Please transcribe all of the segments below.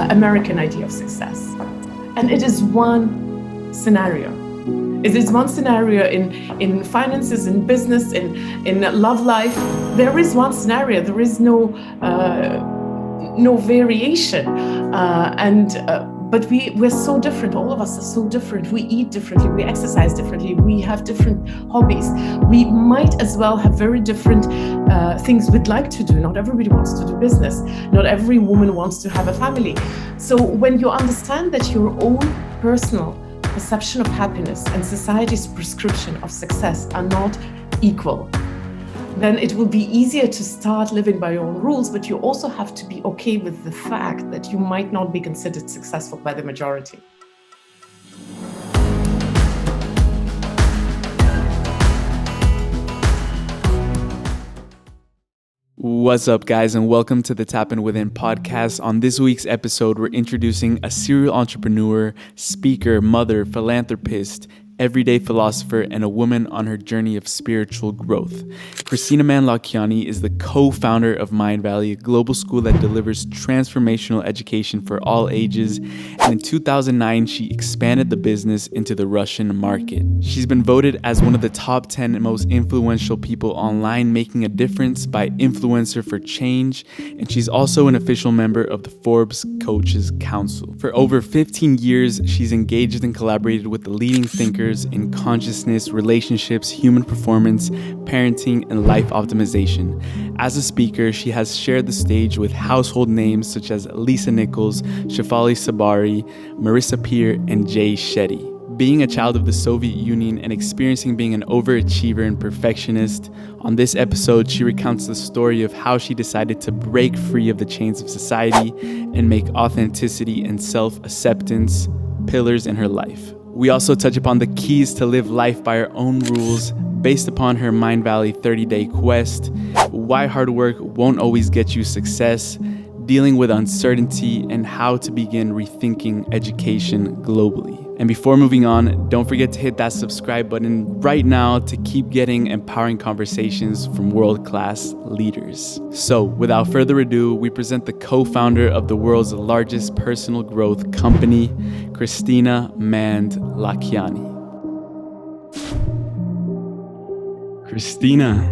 American idea of success. And it is one scenario. It is one scenario in finances, in business, in love life. There is one scenario. There is no variation. But we're so different. All of us are so different. We eat differently. We exercise differently. We have different hobbies. We might as well have very different things we'd like to do. Not everybody wants to do business. Not every woman wants to have a family. So when you understand that your own personal perception of happiness and society's prescription of success are not equal, then it will be easier to start living by your own rules, but you also have to be okay with the fact that you might not be considered successful by the majority. What's up, guys, and welcome to the Tap In Within podcast. On this week's episode, we're introducing a serial entrepreneur, speaker, mother, philanthropist, everyday philosopher, and a woman on her journey of spiritual growth. Kristina Mänd-Lakhiani is the co-founder of Mindvalley, a global school that delivers transformational education for all ages. And in 2009, she expanded the business into the Russian market. She's been voted as one of the top 10 most influential people online making a difference by Influencer for Change. And she's also an official member of the Forbes Coaches Council. For over 15 years, she's engaged and collaborated with the leading thinkers in consciousness, relationships, human performance, parenting, and life optimization. As a speaker, she has shared the stage with household names such as Lisa Nichols, Shefali Tsabary, Marisa Peer, and Jay Shetty. Being a child of the Soviet Union and experiencing being an overachiever and perfectionist, on this episode, she recounts the story of how she decided to break free of the chains of society and make authenticity and self-acceptance pillars in her life. We also touch upon the keys to live life by her own rules based upon her Mindvalley 30-day quest, why hard work won't always get you success, dealing with uncertainty, and how to begin rethinking education globally. And before moving on, don't forget to hit that subscribe button right now to keep getting empowering conversations from world-class leaders. So, without further ado, we present the co-founder of the world's largest personal growth company, Kristina Mänd-Lakhiani. Kristina,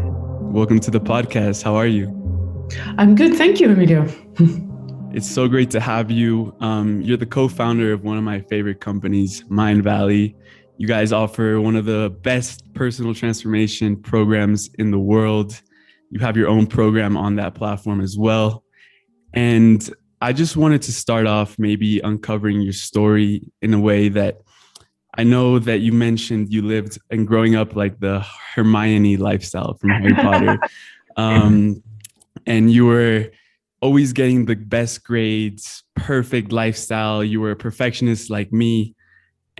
welcome to the podcast. How are you? I'm good. Thank you, Emilio. It's so great to have you. You're the co-founder of one of my favorite companies, Mindvalley. You guys offer one of the best personal transformation programs in the world. You have your own program on that platform as well. And I just wanted to start off maybe uncovering your story in a way that I know that you mentioned you lived and growing up like the Hermione lifestyle from Harry Potter. And you were always getting the best grades, perfect lifestyle. You were a perfectionist like me.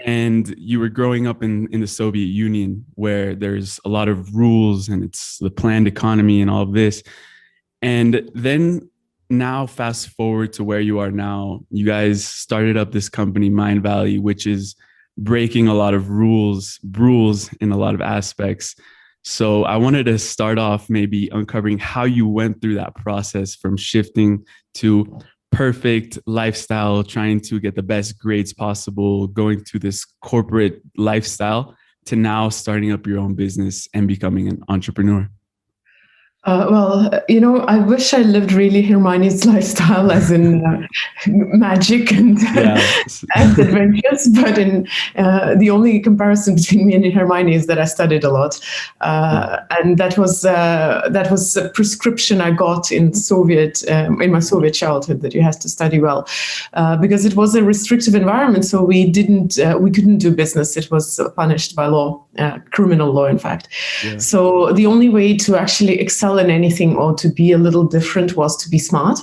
And you were growing up in the Soviet Union where there's a lot of rules and it's the planned economy and all of this. And then now fast forward to where you are now, you guys started up this company, Mindvalley, which is breaking a lot of rules in a lot of aspects. So I wanted to start off maybe uncovering how you went through that process from shifting to perfect lifestyle, trying to get the best grades possible, going to this corporate lifestyle to now starting up your own business and becoming an entrepreneur. I wish I lived really Hermione's lifestyle, as in magic and, and adventures. But the only comparison between me and Hermione is that I studied a lot, and that was a prescription I got in my Soviet childhood, that you had to study well, because it was a restrictive environment. So we couldn't do business. It was punished by law, criminal law, in fact. Yeah. So the only way to actually excel in anything or to be a little different was to be smart,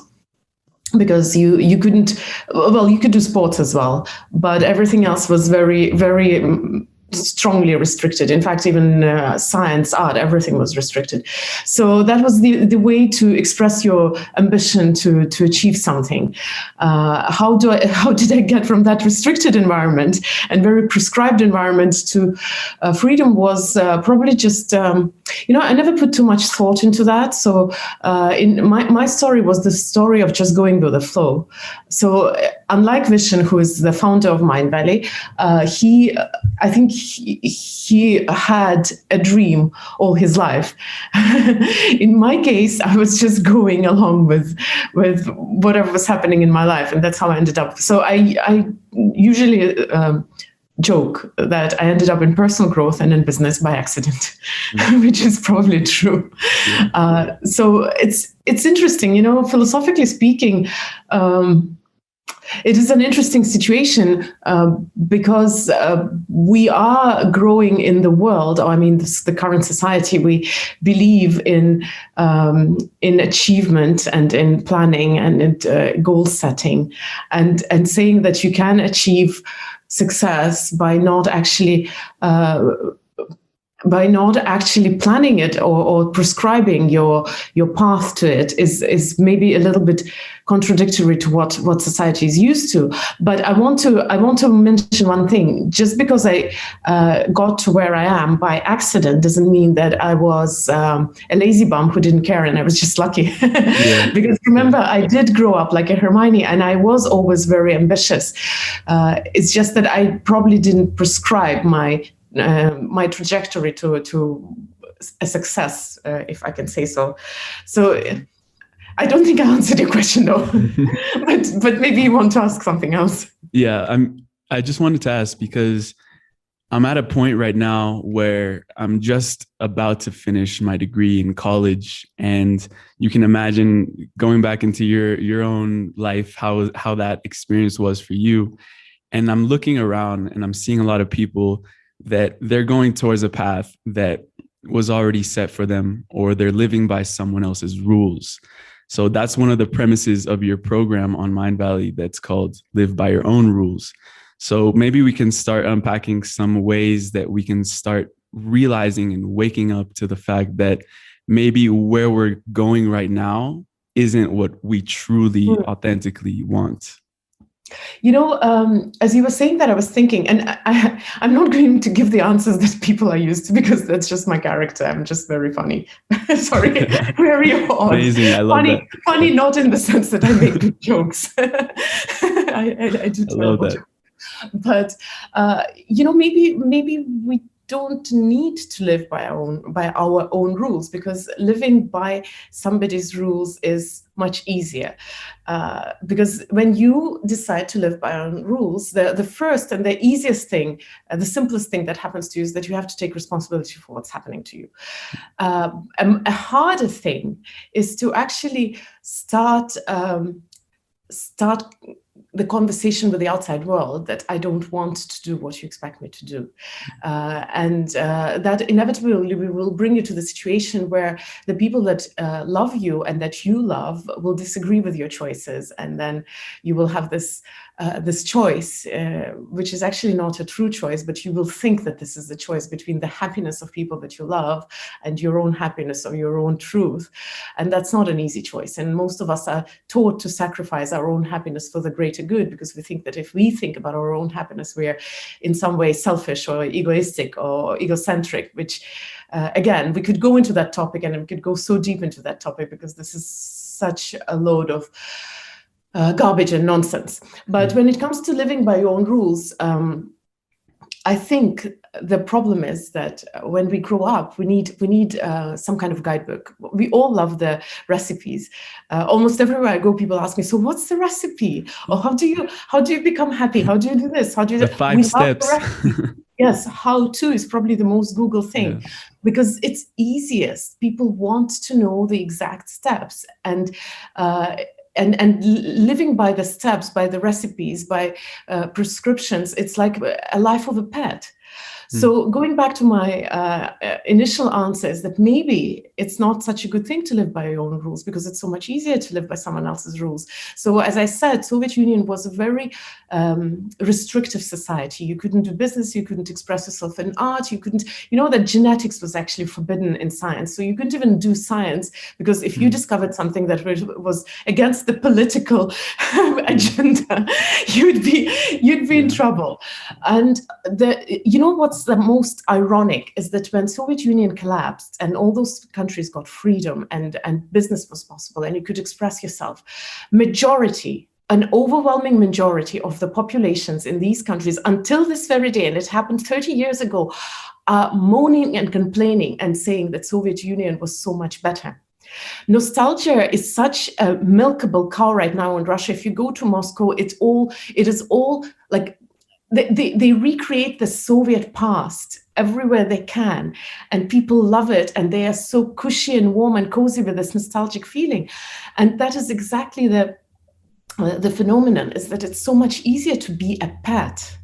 because you could do sports as well, but everything else was very, very strongly restricted. In fact, even science, art, everything was restricted. So that was the way to express your ambition to achieve something. How did I get from that restricted environment and very prescribed environment to freedom was probably just I never put too much thought into that. So in my story was the story of just going with the flow. So unlike Vishen, who is the founder of Mindvalley, I think he had a dream all his life. In my case, I was just going along with whatever was happening in my life, and that's how I ended up. So I usually joke that I ended up in personal growth and in business by accident, which is probably true. Yeah. So it's interesting, philosophically speaking. It is an interesting situation because we are growing in the world. The current society, we believe in achievement and in planning and in goal setting, and saying that you can achieve success by not actually planning it or prescribing your path to it is maybe a little bit contradictory to what society is used to. But I want to mention one thing. Just because I got to where I am by accident doesn't mean that I was a lazy bum who didn't care and I was just lucky. Yeah. Because remember, I did grow up like a Hermione, and I was always very ambitious. It's just that I probably didn't prescribe my trajectory to a success, if I can say so. So I don't think I answered your question though, but maybe you want to ask something else. Yeah, I just wanted to ask because I'm at a point right now where I'm just about to finish my degree in college, and you can imagine going back into your own life, how that experience was for you. And I'm looking around and I'm seeing a lot of people that they're going towards a path that was already set for them, or they're living by someone else's rules. So that's one of the premises of your program on Mindvalley that's called Live by Your Own Rules. So maybe we can start unpacking some ways that we can start realizing and waking up to the fact that maybe where we're going right now isn't what we truly authentically want. As you were saying that, I was thinking, and I'm not going to give the answers that people are used to, because that's just my character. I'm just very funny. Sorry, very odd. Amazing, I love that. Funny, not in the sense that I make good jokes. I do terrible jokes. But maybe we don't need to live by our own rules, because living by somebody's rules is much easier. Because when you decide to live by your own rules, the first and the easiest thing, the simplest thing that happens to you is that you have to take responsibility for what's happening to you. A harder thing is to actually start the conversation with the outside world that I don't want to do what you expect me to do. And that inevitably will bring you to the situation where the people that love you and that you love will disagree with your choices. And then you will have this choice, which is actually not a true choice, but you will think that this is the choice between the happiness of people that you love and your own happiness or your own truth. And that's not an easy choice. And most of us are taught to sacrifice our own happiness for the greater good, because we think that if we think about our own happiness, we're in some way selfish or egoistic or egocentric, which again, we could go into that topic and we could go so deep into that topic, because this is such a load of garbage and nonsense. But when it comes to living by your own rules, I think the problem is that when we grow up, we need some kind of guidebook. We all love the recipes. Almost everywhere I go, people ask me, "So what's the recipe? Or how do you become happy? How do you do this? How do you do that?" 5 steps. Yes, how to is probably the most Google thing, because it's easiest. People want to know the exact steps, and living by the steps, by the recipes, by prescriptions, it's like a life of a pet. So going back to my initial answer is that maybe it's not such a good thing to live by your own rules, because it's so much easier to live by someone else's rules. So as I said, Soviet Union was a very restrictive society. You couldn't do business, you couldn't express yourself in art, you couldn't, that genetics was actually forbidden in science. So you couldn't even do science, because if you discovered something that was against the political agenda, you'd be in trouble. And what's what's the most ironic is that when Soviet Union collapsed and all those countries got freedom and business was possible and you could express yourself, an overwhelming majority of the populations in these countries until this very day, and it happened 30 years ago, are moaning and complaining and saying that Soviet Union was so much better. Nostalgia is such a milkable cow right now in Russia. If you go to Moscow, it is all like they recreate the Soviet past everywhere they can, and people love it, and they are so cushy and warm and cozy with this nostalgic feeling. And that is exactly the phenomenon, is that it's so much easier to be a pet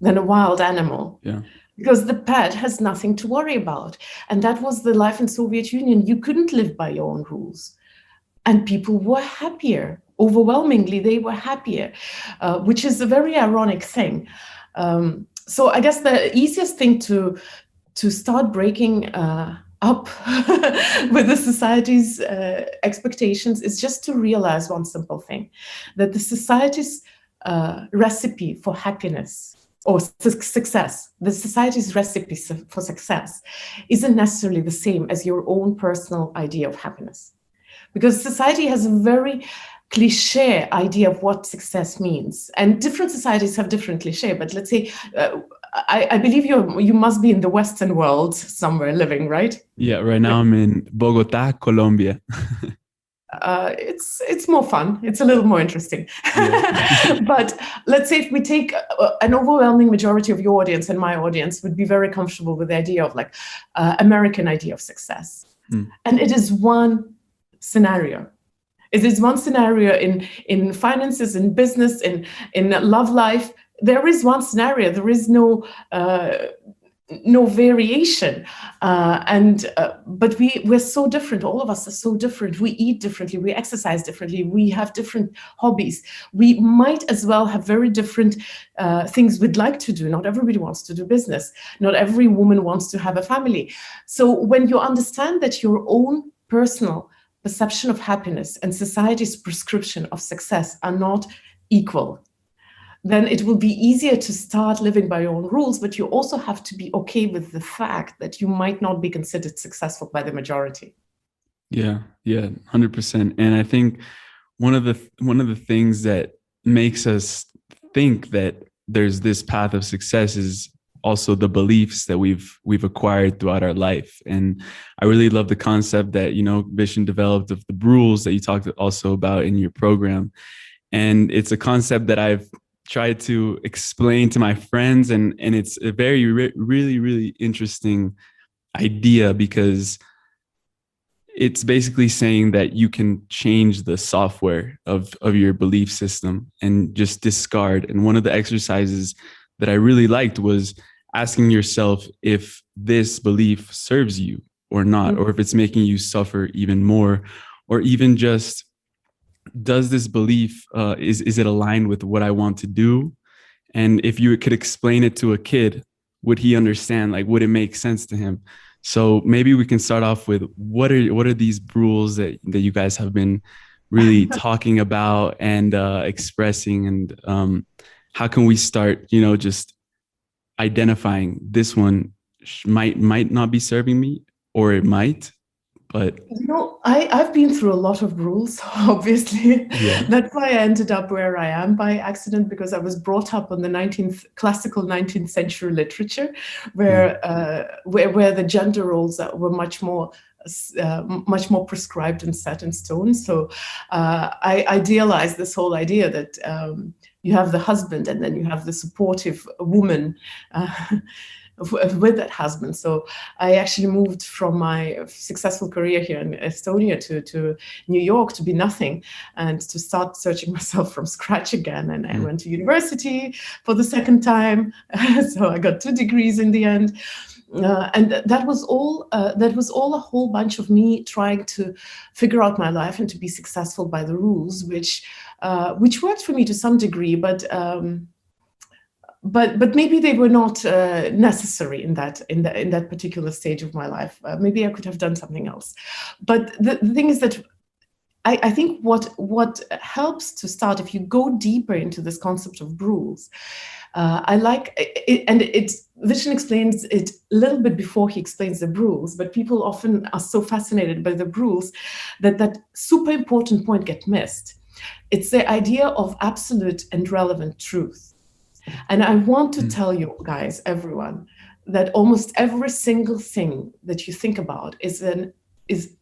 than a wild animal. Yeah. Because the pet has nothing to worry about. And that was the life in Soviet Union. You couldn't live by your own rules. And people were happier. Overwhelmingly, they were happier, which is a very ironic thing. So I guess the easiest thing to start breaking up with the society's expectations is just to realize one simple thing, that the society's recipe for happiness or success, the society's recipe for success isn't necessarily the same as your own personal idea of happiness. Because society has a very cliche idea of what success means. And different societies have different cliche, but let's say, I believe you must be in the Western world somewhere living, right? Yeah, right now I'm in Bogota, Colombia. It's more fun. It's a little more interesting. Yeah. But let's say if we take an overwhelming majority of your audience and my audience would be very comfortable with the idea of like American idea of success. And it is one scenario. It is one scenario in finances, in business, in love life. There is one scenario. There is no variation. But we're so different. All of us are so different. We eat differently. We exercise differently. We have different hobbies. We might as well have very different things we'd like to do. Not everybody wants to do business. Not every woman wants to have a family. So when you understand that your own personal perception of happiness and society's prescription of success are not equal, then it will be easier to start living by your own rules, but you also have to be okay with the fact that you might not be considered successful by the majority. Yeah, 100%. And I think one of the things that makes us think that there's this path of success is also the beliefs that we've acquired throughout our life. And I really love the concept that, Vision developed of the Brules that you talked also about in your program. And it's a concept that I've tried to explain to my friends, and it's a very really, really interesting idea, because it's basically saying that you can change the software of your belief system and just discard. And one of the exercises that I really liked was asking yourself if this belief serves you or not, or if it's making you suffer even more, or even just, does this belief, is it aligned with what I want to do? And if you could explain it to a kid, would he understand? Like, would it make sense to him? So maybe we can start off with what are these rules that you guys have been really talking about and expressing, and how can we start, just identifying this one might not be serving me, or it might. But I've been through a lot of rules, obviously. Yeah. That's why I ended up where I am by accident, because I was brought up on the classical 19th century literature, where the gender roles were much more prescribed and set in stone. So I idealized this whole idea that you have the husband and then you have the supportive woman with that husband. So I actually moved from my successful career here in Estonia to New York to be nothing and to start searching myself from scratch again. And I went to university for the second time. So I got 2 degrees in the end. And that was all a whole bunch of me trying to figure out my life and to be successful by the rules, which worked for me to some degree, but maybe they were not necessary in that particular stage of my life. Maybe I could have done something else. But the thing is that I think what helps to start, if you go deeper into this concept of Brules, I like it, and Vishen explains it a little bit before he explains the Brules, but people often are so fascinated by the Brules that super important point get missed. It's the idea of absolute and relevant truth. And I want to tell you guys, everyone, that almost every single thing that you think about is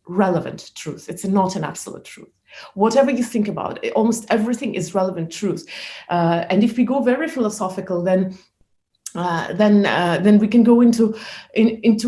relevant truth. It's not an absolute truth. Whatever you think about, almost everything is relevant truth. And if we go very philosophical, then we can go into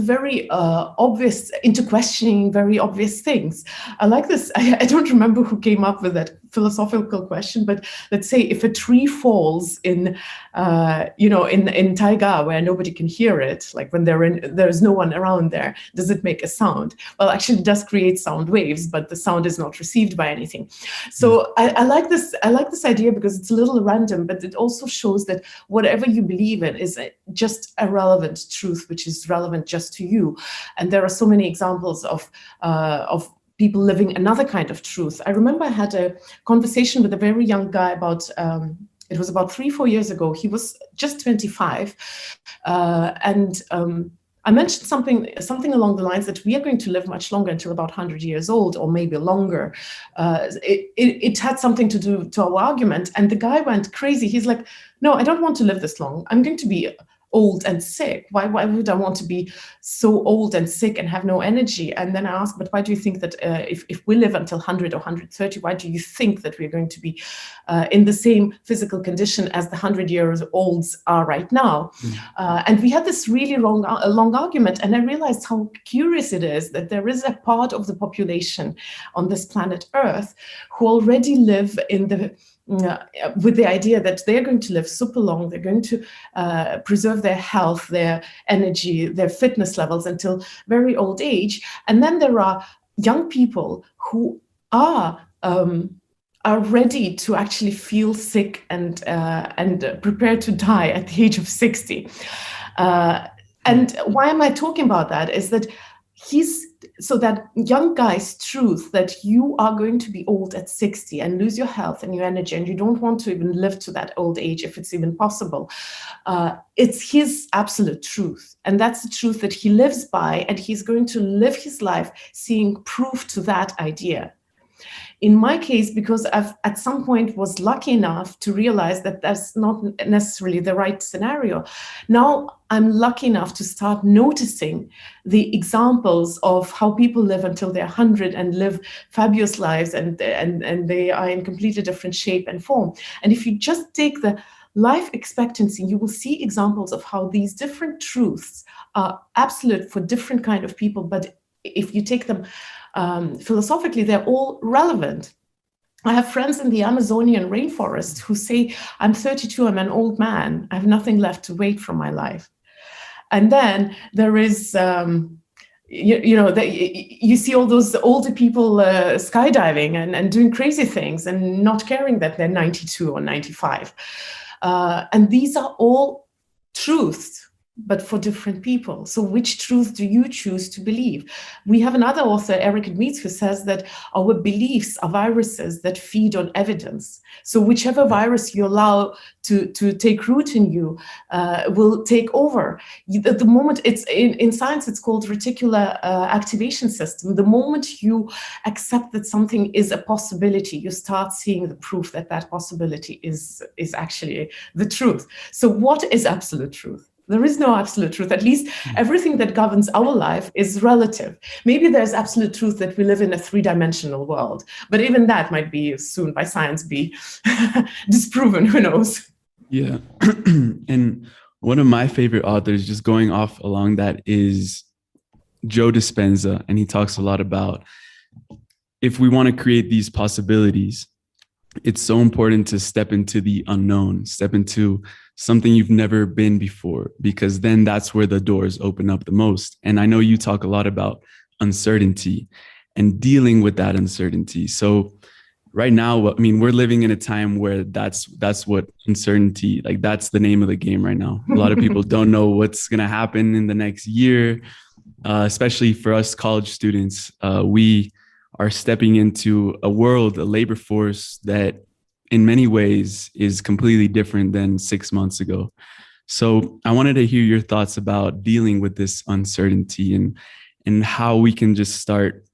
very obvious, into questioning very obvious things. I like this. I don't remember who came up with that philosophical question, but let's say if a tree falls in taiga where nobody can hear it, like when there's no one around there, does it make a sound? Well, actually, it does create sound waves, but the sound is not received by anything. So I like this. I like this idea because it's a little random, but it also shows that whatever you believe in is just a relevant truth, which is relevant just to you. And there are so many examples of people living another kind of truth. I remember I had a conversation with a very young guy about, it was about 3-4 years ago. He was just 25. And I mentioned something along the lines that we are going to live much longer, until about 100 years old, or maybe longer. It had something to do to our argument. And the guy went crazy. He's like, no, I don't want to live this long. I'm going to be old and sick. Why would I want to be so old and sick and have no energy? And then I asked, but why do you think that if we live until 100 or 130, why do you think that we're going to be in the same physical condition as the 100-year-olds are right now? And we had this really long argument. And I realized how curious it is that there is a part of the population on this planet Earth who already live with the idea that they're going to live super long, they're going to preserve their health, their energy, their fitness levels until very old age. And then there are young people who are ready to actually feel sick and prepare to die at the age of 60. And why am I talking about that? Is that so that young guy's truth that you are going to be old at 60 and lose your health and your energy, and you don't want to even live to that old age if it's even possible. It's his absolute truth. And that's the truth that he lives by, and he's going to live his life seeing proof to that idea. In my case, because I've at some point was lucky enough to realize that that's not necessarily the right scenario. Now I'm lucky enough to start noticing the examples of how people live until they're 100 and live fabulous lives, and they are in completely different shape and form. And if you just take the life expectancy, you will see examples of how these different truths are absolute for different kind of people. But if you take them philosophically, they're all relevant. I have friends in the Amazonian rainforest who say, I'm 32, I'm an old man, I have nothing left to wait from my life. And then there is, you see all those older people skydiving and doing crazy things and not caring that they're 92 or 95. And these are all truths, but for different people. So which truth do you choose to believe? We have another author, Eric Admeets, who says that our beliefs are viruses that feed on evidence. So whichever virus you allow to take root in you will take over. At the moment, it's in science, it's called reticular activation system. The moment you accept that something is a possibility, you start seeing the proof that that possibility is actually the truth. So what is absolute truth? There is no absolute truth. At least everything that governs our life is relative. Maybe there's absolute truth that we live in a 3-dimensional world, but even that might be soon by science be disproven. Who knows? Yeah. And one of my favorite authors, just going off along that, is Joe Dispenza. And he talks a lot about, if we want to create these possibilities, it's so important to step into the unknown, step into something you've never been before, because then that's where the doors open up the most. And I know you talk a lot about uncertainty and dealing with that uncertainty. So right now, I mean, we're living in a time where that's what uncertainty, like that's the name of the game right now. A lot of people don't know what's going to happen in the next year, especially for us college students. We are stepping into a world, a labor force that in many ways is completely different than 6 months ago. So I wanted to hear your thoughts about dealing with this uncertainty and how we can just start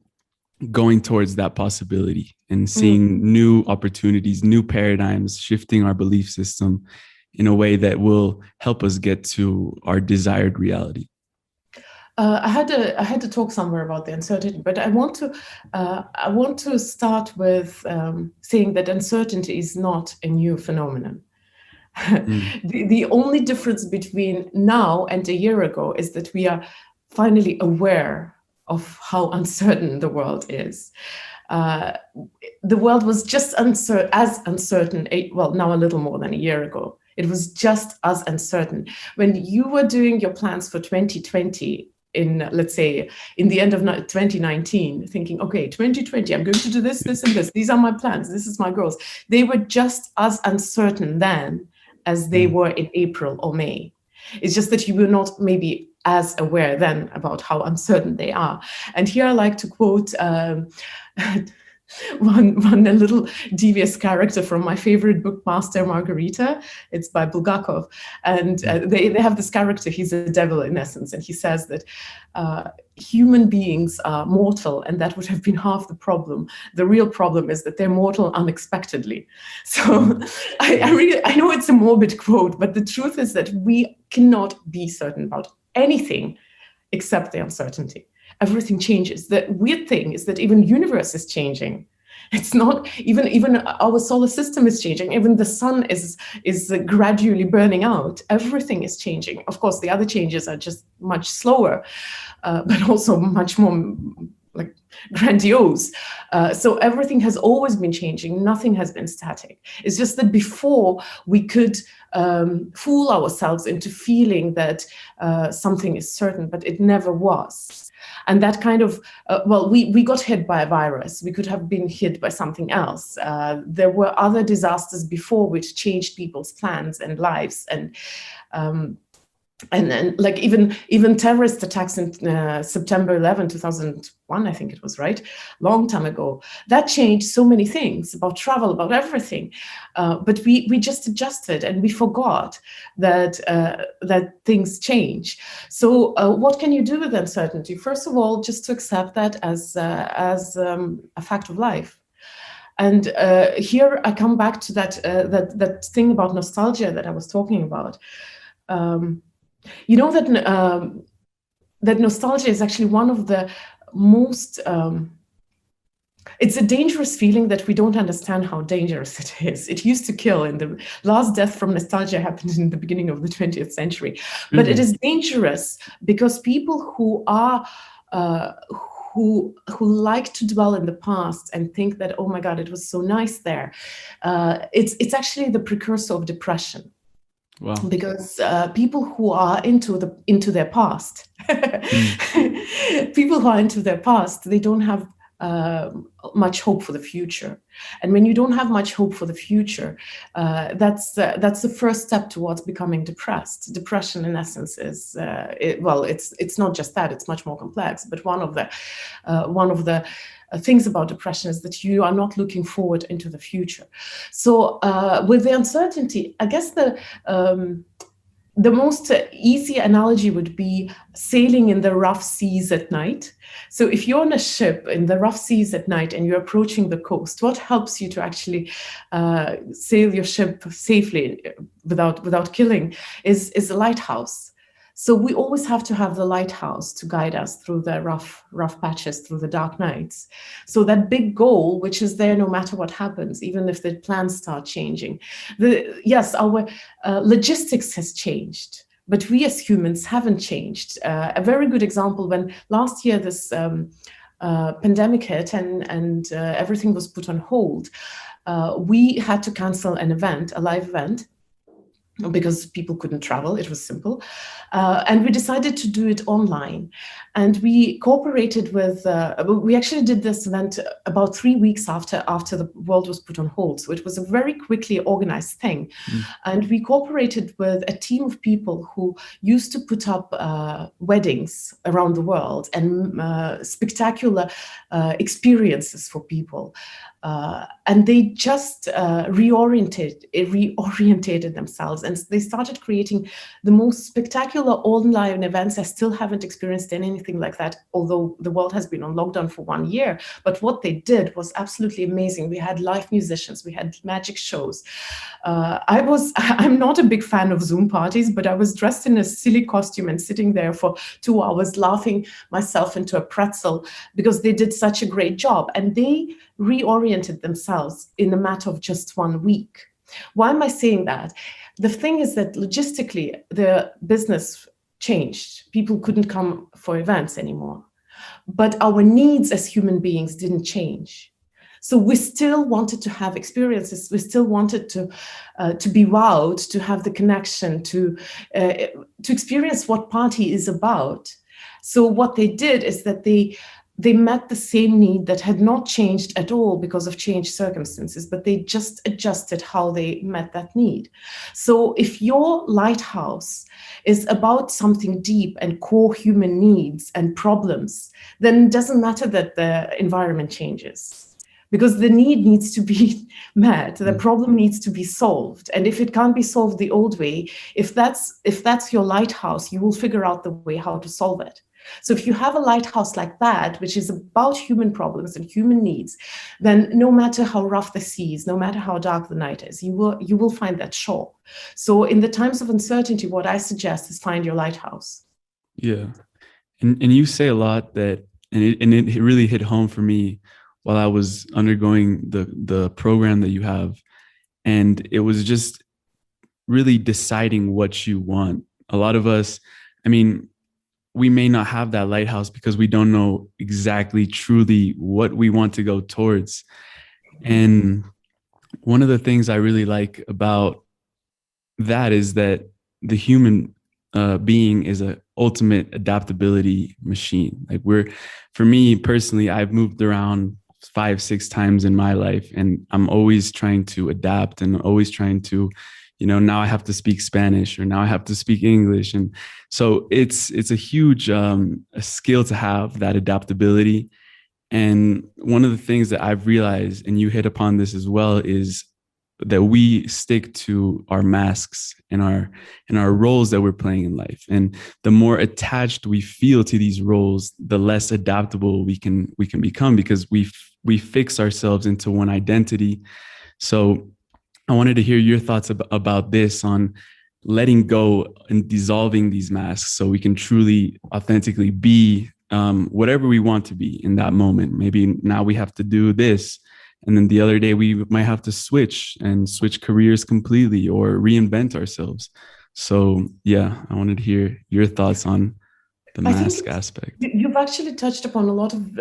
going towards that possibility and seeing new opportunities, new paradigms, shifting our belief system in a way that will help us get to our desired reality. I had to talk somewhere about the uncertainty, but I want to start with saying that uncertainty is not a new phenomenon. The only difference between now and a year ago is that we are finally aware of how uncertain the world is. The world was just as uncertain, now a little more than a year ago. It was just as uncertain. When you were doing your plans for 2020, let's say in the end of 2019, thinking, okay, 2020, I'm going to do this, this, and this. These are my plans. This is my goals. They were just as uncertain then as they were in April or May. It's just that you were not maybe as aware then about how uncertain they are. And here I like to quote one little devious character from my favorite book, Master Margarita. It's by Bulgakov. And they have this character, he's a devil in essence. And he says that human beings are mortal, and that would have been half the problem. The real problem is that they're mortal unexpectedly. So I know it's a morbid quote, but the truth is that we cannot be certain about anything except the uncertainty. Everything changes. The weird thing is that even the universe is changing. It's not even our solar system is changing. Even the sun is gradually burning out. Everything is changing. Of course, the other changes are just much slower, but also much more like grandiose. So everything has always been changing. Nothing has been static. It's just that before we could fool ourselves into feeling that something is certain, but it never was. And that kind of, we got hit by a virus. We could have been hit by something else. There were other disasters before which changed people's plans and lives. And like even terrorist attacks in September 11, 2001, I think it was, right? Long time ago. That changed so many things about travel, about everything. But we just adjusted and we forgot that things change. So what can you do with uncertainty? First of all, just to accept that as a fact of life. And here I come back to that thing about nostalgia that I was talking about. You know that that nostalgia is actually one of the most. It's a dangerous feeling that we don't understand how dangerous it is. It used to kill. And the last death from nostalgia happened in the beginning of the 20th century. But it is dangerous because people who are who like to dwell in the past and think that, oh my God, it was so nice there. It's actually the precursor of depression. Wow. Because people who are into their past, people who are into their past, they don't have much hope for the future. And when you don't have much hope for the future, that's the first step towards becoming depressed. Depression, in essence, is it's not just that; it's much more complex. But one of the things about depression is that you are not looking forward into the future. So with the uncertainty, I guess the most easy analogy would be sailing in the rough seas at night. So if you're on a ship in the rough seas at night and you're approaching the coast, what helps you to actually sail your ship safely without killing is a lighthouse. So we always have to have the lighthouse to guide us through the rough patches, through the dark nights. So that big goal, which is there no matter what happens, even if the plans start changing. Our logistics has changed, but we as humans haven't changed. A very good example, when last year this pandemic hit and everything was put on hold, we had to cancel an event, a live event. because people couldn't travel. It was simple. And we decided to do it online. And we cooperated with, we actually did this event about 3 weeks after the world was put on hold. So it was a very quickly organized thing. And we cooperated with a team of people who used to put up weddings around the world and spectacular experiences for people. And they just reorientated themselves, and they started creating the most spectacular online events. I still haven't experienced anything like that, although the world has been on lockdown for 1 year. But what they did was absolutely amazing. We had live musicians, we had magic shows. I'm not a big fan of Zoom parties, but I was dressed in a silly costume and sitting there for 2 hours laughing myself into a pretzel because they did such a great job, and they reoriented themselves in a matter of just 1 week. Why am I saying that? The thing is that logistically, the business changed. People couldn't come for events anymore. But our needs as human beings didn't change. So we still wanted to have experiences. We still wanted to be wowed, to have the connection, to experience what party is about. So what they did is that they met the same need that had not changed at all because of changed circumstances, but they just adjusted how they met that need. So if your lighthouse is about something deep and core human needs and problems, then it doesn't matter that the environment changes, because the need needs to be met, the problem needs to be solved. And if it can't be solved the old way, if that's your lighthouse, you will figure out the way how to solve it. So if you have a lighthouse like that, which is about human problems and human needs, then no matter how rough the sea is, no matter how dark the night is, you will find that shore. So in the times of uncertainty, what I suggest is find your lighthouse. Yeah. And you say a lot that, and it really hit home for me while I was undergoing the program that you have. And it was just really deciding what you want. A lot of us, I mean, we may not have that lighthouse because we don't know exactly truly what we want to go towards. And one of the things I really like about that is that the human being is an ultimate adaptability machine. Like for me personally, I've moved around 5-6 times in my life, and I'm always trying to adapt and always trying to, now I have to speak Spanish, or now I have to speak English. And so it's a huge a skill to have, that adaptability. And one of the things that I've realized, and you hit upon this as well, is that we stick to our masks and our roles that we're playing in life. And the more attached we feel to these roles, the less adaptable we can become, because we fix ourselves into one identity. So I wanted to hear your thoughts about this, on letting go and dissolving these masks so we can truly, authentically be whatever we want to be in that moment. Maybe now we have to do this, and then the other day we might have to switch careers completely or reinvent ourselves. So yeah, I wanted to hear your thoughts on the mask aspect. You've actually touched upon a lot of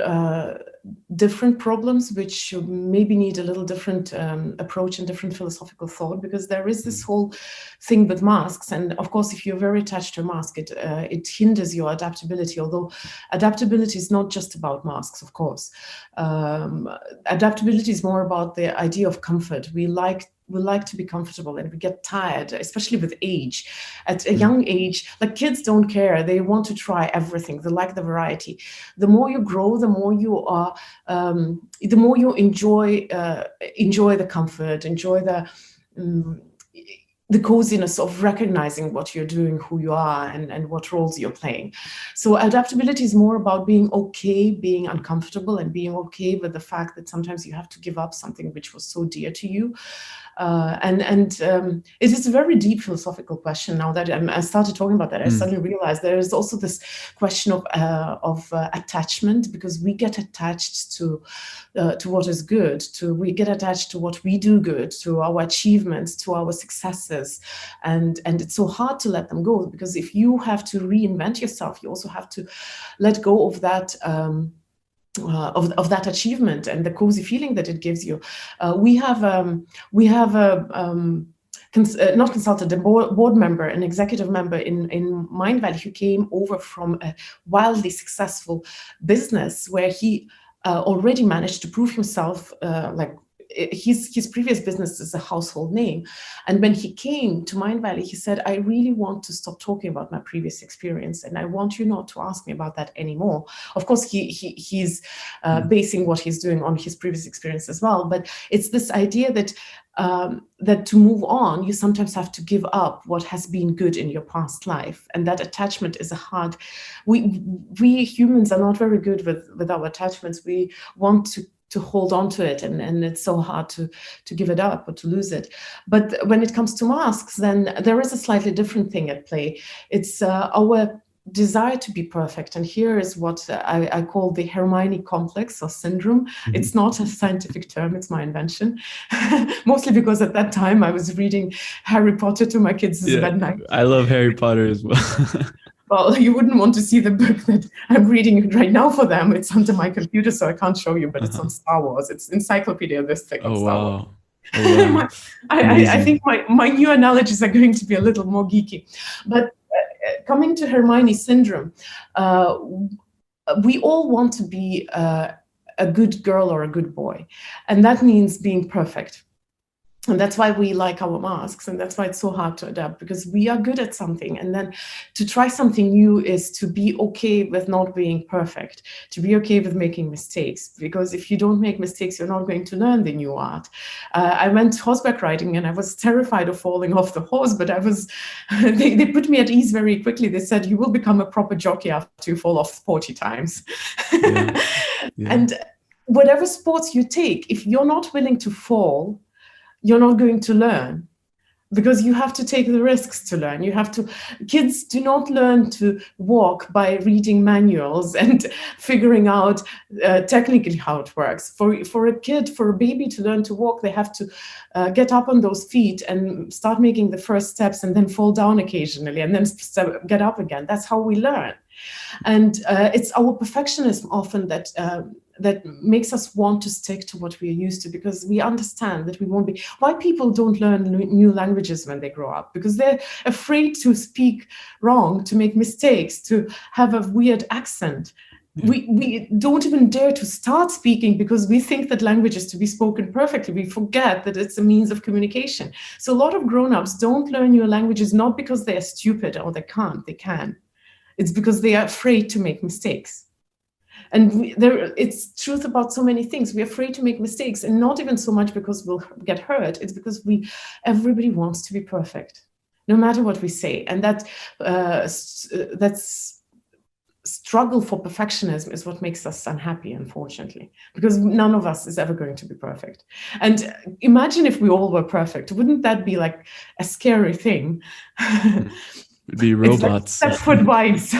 different problems, which maybe need a little different approach and different philosophical thought, because there is this whole thing with masks. And of course, if you're very attached to a mask, it hinders your adaptability, although adaptability is not just about masks, of course. Adaptability is more about the idea of comfort. We like to be comfortable, and we get tired, especially with age. At a young age, like, kids don't care. They want to try everything. They like the variety. The more you grow, the more you are, the more you enjoy the comfort, enjoy the coziness of recognizing what you're doing, who you are, and what roles you're playing. So adaptability is more about being okay, being uncomfortable, and being okay with the fact that sometimes you have to give up something which was so dear to you. It is a very deep philosophical question. Now that I started talking about that, I suddenly realized there is also this question of attachment, because we get attached to what is good. We get attached to what we do good, to our achievements, to our successes, and it's so hard to let them go, because if you have to reinvent yourself, you also have to let go of that. Of that achievement and the cozy feeling that it gives you. We have a not consultant, a board member, an executive member in Mindvalley, who came over from a wildly successful business where he already managed to prove himself, his previous business is a household name. And when he came to Mindvalley, he said, I really want to stop talking about my previous experience, and I want you not to ask me about that anymore. Of course, he's basing what he's doing on his previous experience as well. But it's this idea that that to move on, you sometimes have to give up what has been good in your past life. And that attachment is a hard, we humans are not very good with our attachments. We want to hold on to it, and it's so hard to give it up or to lose it. But when it comes to masks, then there is a slightly different thing at play. It's our desire to be perfect. And here is what I call the Hermione complex or syndrome. Mm-hmm. It's not a scientific term, it's my invention. Mostly because at that time I was reading Harry Potter to my kids at night. I love Harry Potter as well. Well, you wouldn't want to see the book that I'm reading right now for them. It's under my computer, so I can't show you, but it's on Star Wars. It's encyclopedia this thick. Oh, wow. I think my new analogies are going to be a little more geeky. But coming to Hermione syndrome, we all want to be a good girl or a good boy. And that means being perfect. And that's why we like our masks, and that's why it's so hard to adapt, because we are good at something. And then to try something new is to be okay with not being perfect, to be okay with making mistakes, because if you don't make mistakes, you're not going to learn the new art. I went horseback riding and I was terrified of falling off the horse, but they put me at ease very quickly. They said, you will become a proper jockey after you fall off 40 times. Yeah. And whatever sports you take, if you're not willing to fall, you're not going to learn, because you have to take the risks to learn. Kids do not learn to walk by reading manuals and figuring out technically how it works. For a baby to learn to walk, they have to get up on those feet and start making the first steps and then fall down occasionally and then get up again. That's how we learn. And it's our perfectionism often that makes us want to stick to what we are used to, because we understand that we won't be. Why people don't learn new languages when they grow up? Because they're afraid to speak wrong, to make mistakes, to have a weird accent. Yeah. We don't even dare to start speaking because we think that language is to be spoken perfectly. We forget that it's a means of communication. So a lot of grown-ups don't learn new languages, not because they're stupid or they can't, they can. It's because they are afraid to make mistakes. And it's truth about so many things. We're afraid to make mistakes, and not even so much because we'll get hurt. It's because everybody wants to be perfect, no matter what we say. And that's struggle for perfectionism is what makes us unhappy, unfortunately, because none of us is ever going to be perfect. And imagine if we all were perfect. Wouldn't that be like a scary thing? It'd be robots. Like Stepford wives.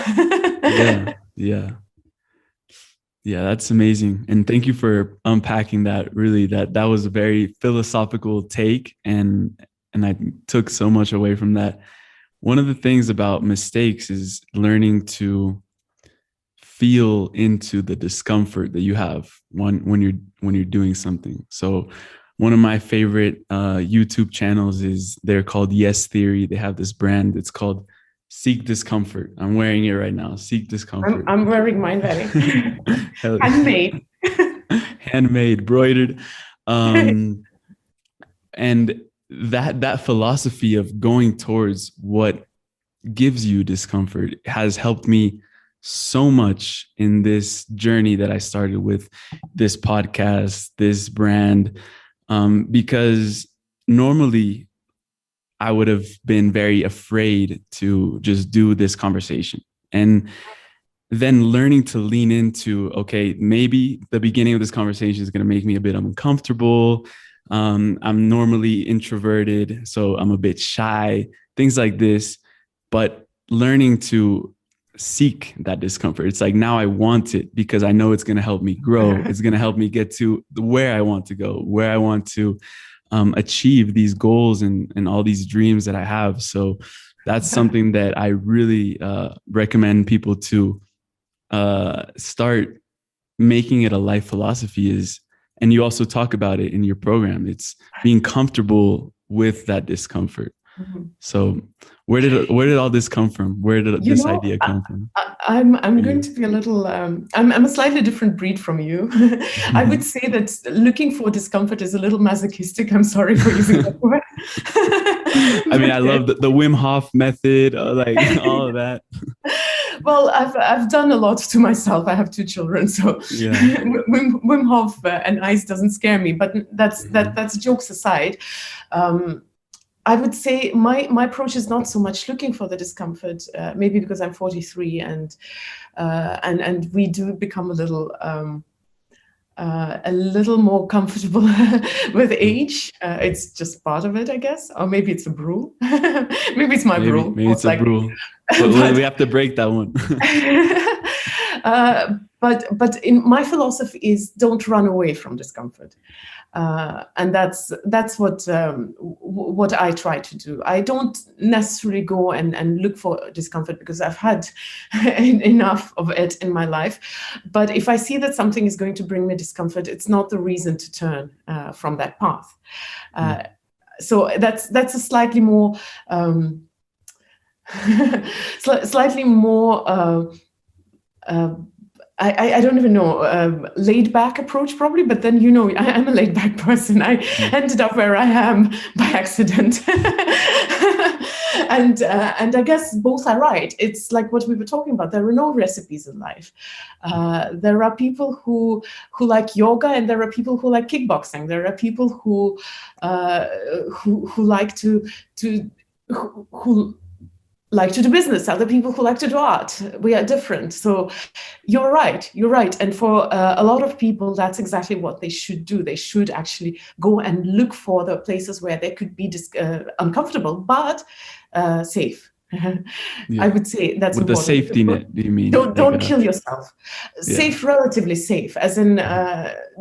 Yeah, that's amazing. And thank you for unpacking that. Really, that was a very philosophical take, and I took so much away from that. One of the things about mistakes is learning to feel into the discomfort that you have when you're doing something. So one of my favorite YouTube channels they're called Yes Theory. They have this brand. It's called Seek Discomfort. I'm wearing it right now. Seek Discomfort. I'm wearing mine, Betty. Handmade. Handmade, broidered. And that philosophy of going towards what gives you discomfort has helped me so much in this journey that I started with this podcast, this brand, because normally I would have been very afraid to just do this conversation. And then learning to lean into, okay, maybe the beginning of this conversation is going to make me a bit uncomfortable. I'm normally introverted, so I'm a bit shy, things like this. But learning to seek that discomfort. It's like, now I want it because I know it's going to help me grow. It's going to help me get to where I want to go, where I want to achieve these goals and all these dreams that I have. So that's something that I really recommend people to start making it a life philosophy and you also talk about it in your program. It's being comfortable with that discomfort. So where did all this come from? Where did this idea come from? I'm going to be a little, I'm a slightly different breed from you. I would say that looking for discomfort is a little masochistic. I'm sorry for using that word. I mean, I love the Wim Hof method, like all of that. Well, I've done a lot to myself. I have 2 children, so yeah. Wim Hof and ice doesn't scare me. But that's jokes aside. I would say my approach is not so much looking for the discomfort. Maybe because I'm 43 and we do become a little more comfortable with age. It's just part of it, I guess. Or maybe it's a Brule. Maybe it's my Brule. Maybe it's a Brule. But we have to break that one. But in my philosophy is don't run away from discomfort. And that's what I try to do. I don't necessarily go and look for discomfort because I've had enough of it in my life. But if I see that something is going to bring me discomfort, it's not the reason to turn from that path. So that's a slightly more slightly more. I don't even know, laid back approach probably, but then, I'm a laid back person. I ended up where I am by accident. And I guess both are right. It's like what we were talking about. There are no recipes in life. There are people who like yoga, and there are people who like kickboxing. There are people who like to like to do business, other people who like to do art. We are different. So you're right. And for a lot of people, that's exactly what they should do. They should actually go and look for the places where they could be uncomfortable, but safe. I would say that's with important. The safety net, do you mean? Don't kill yourself. Safe, relatively safe, as in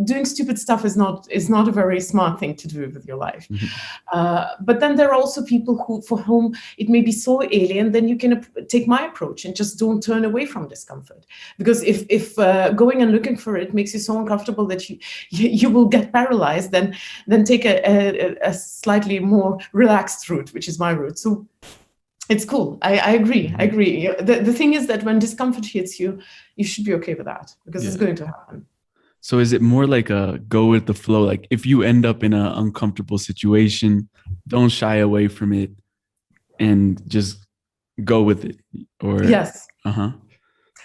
doing stupid stuff is not a very smart thing to do with your life. But then there are also people for whom it may be so alien, then you can take my approach and just don't turn away from discomfort. Because if going and looking for it makes you so uncomfortable that you will get paralyzed, then take a slightly more relaxed route, which is my route. So it's cool. I agree. The thing is that when discomfort hits you, you should be okay with that because it's going to happen. So is it more like a go with the flow? Like if you end up in an uncomfortable situation, don't shy away from it and just go with it? Or yes.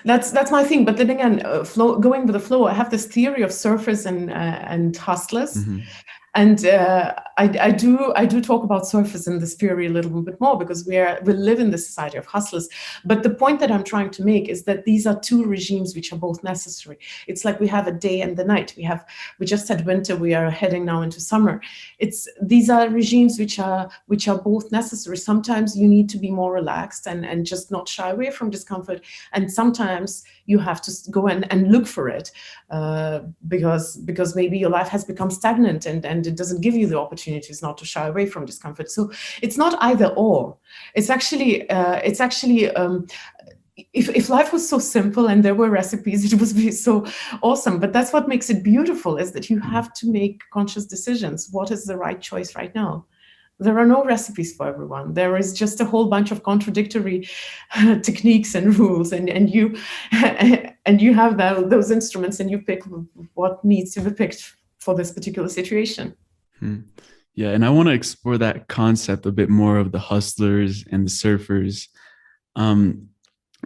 That's my thing. But then again, going with the flow, I have this theory of surfers and hustlers. And I do talk about surfers in this theory a little bit more because we live in the society of hustlers. But the point that I'm trying to make is that these are 2 regimes which are both necessary. It's like we have a day and the night. We just had winter. We are heading now into summer. These are regimes which are both necessary. Sometimes you need to be more relaxed and just not shy away from discomfort. And sometimes you have to go and look for it because maybe your life has become stagnant and it doesn't give you the opportunities not to shy away from discomfort. So it's not either or. It's actually if life was so simple and there were recipes, it would be so awesome. But that's what makes it beautiful, is that you have to make conscious decisions. What is the right choice right now? There are no recipes for everyone. There is just a whole bunch of contradictory techniques and rules, and you have those instruments, and you pick what needs to be picked for this particular situation. Yeah, and I want to explore that concept a bit more of the hustlers and the surfers, and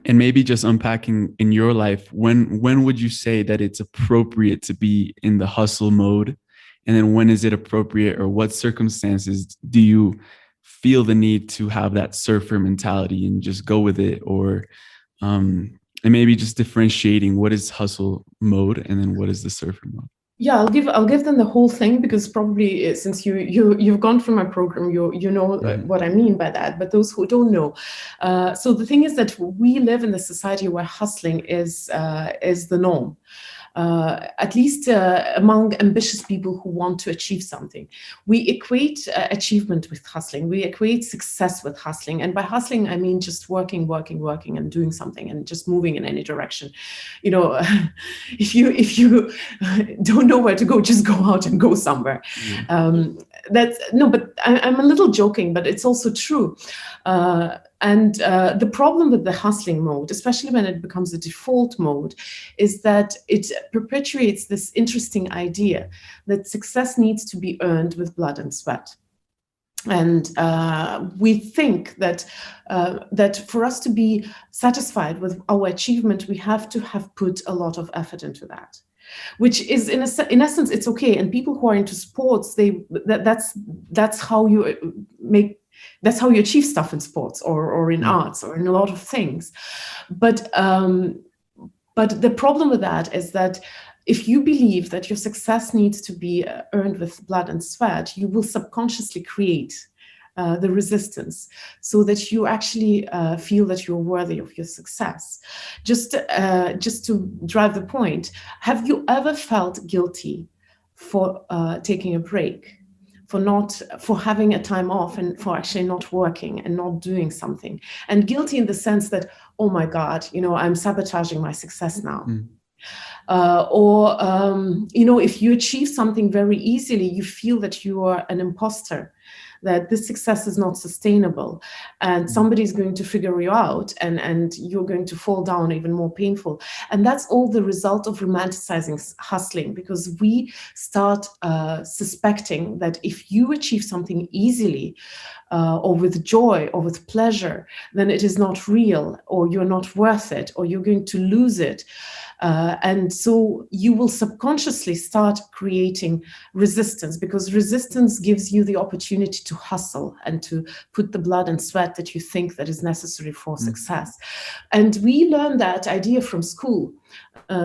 maybe just unpacking in your life. When would you say that it's appropriate to be in the hustle mode? And then when is it appropriate, or what circumstances do you feel the need to have that surfer mentality and just go with it? Or and maybe just differentiating what is hustle mode and then what is the surfer mode? Yeah, I'll give them the whole thing, because probably since you've gone through my program, you know what I mean by that. But those who don't know, so the thing is that we live in a society where hustling is the norm. at least among ambitious people who want to achieve something. We equate achievement with hustling. We equate success with hustling. And by hustling, I mean just working, and doing something and just moving in any direction. If you don't know where to go, just go out and go somewhere. But I'm a little joking, but it's also true. And the problem with the hustling mode, especially when it becomes a default mode, is that it perpetuates this interesting idea that success needs to be earned with blood and sweat. And we think that for us to be satisfied with our achievement, we have to have put a lot of effort into that. Which is in essence, it's okay. And people who are into sports, that's how you achieve stuff in sports or in arts or in a lot of things. But the problem with that is that if you believe that your success needs to be earned with blood and sweat, you will subconsciously create the resistance so that you actually feel that you're worthy of your success. Just to drive the point, have you ever felt guilty for taking a break, for having a time off and for actually not working and not doing something? And guilty in the sense that, oh my God, I'm sabotaging my success now. If you achieve something very easily, you feel that you are an imposter, that this success is not sustainable and somebody's going to figure you out and you're going to fall down even more painful. And that's all the result of romanticizing hustling, because we start suspecting that if you achieve something easily or with joy or with pleasure, then it is not real, or you're not worth it, or you're going to lose it. And so you will subconsciously start creating resistance, because resistance gives you the opportunity to hustle and to put the blood and sweat that you think that is necessary for success. And we learn that idea from school,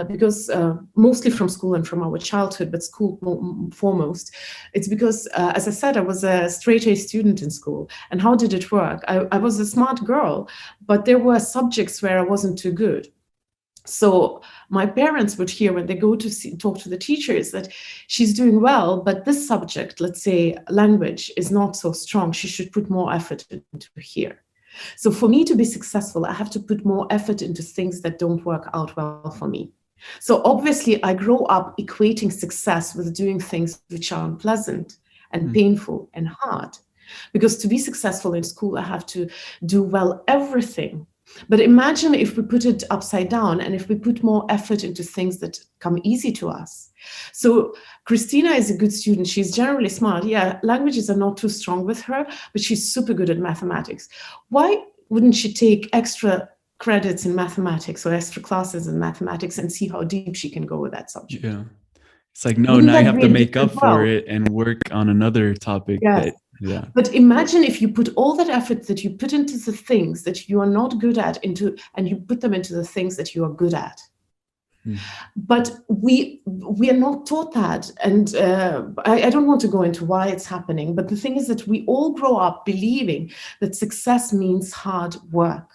because mostly from school and from our childhood, but school foremost. It's because, as I said, I was a straight-A student in school. And how did it work? I was a smart girl, but there were subjects where I wasn't too good. So my parents would hear when they go to talk to the teachers that she's doing well, but this subject, let's say language, is not so strong. She should put more effort into here. So for me to be successful, I have to put more effort into things that don't work out well for me. So obviously I grow up equating success with doing things which are unpleasant and painful and hard. Because to be successful in school, I have to do well everything. But imagine if we put it upside down and if we put more effort into things that come easy to us. So Kristina is a good student. She's generally smart. Yeah, languages are not too strong with her, but she's super good at mathematics. Why wouldn't she take extra credits in mathematics or extra classes in mathematics and see how deep she can go with that subject? Yeah. It's like, no, now you have to make up for it and work on another topic. Yes. Yeah. But imagine if you put all that effort that you put into the things that you are not good at and you put them into the things that you are good at. But we are not taught that. And I don't want to go into why it's happening. But the thing is that we all grow up believing that success means hard work.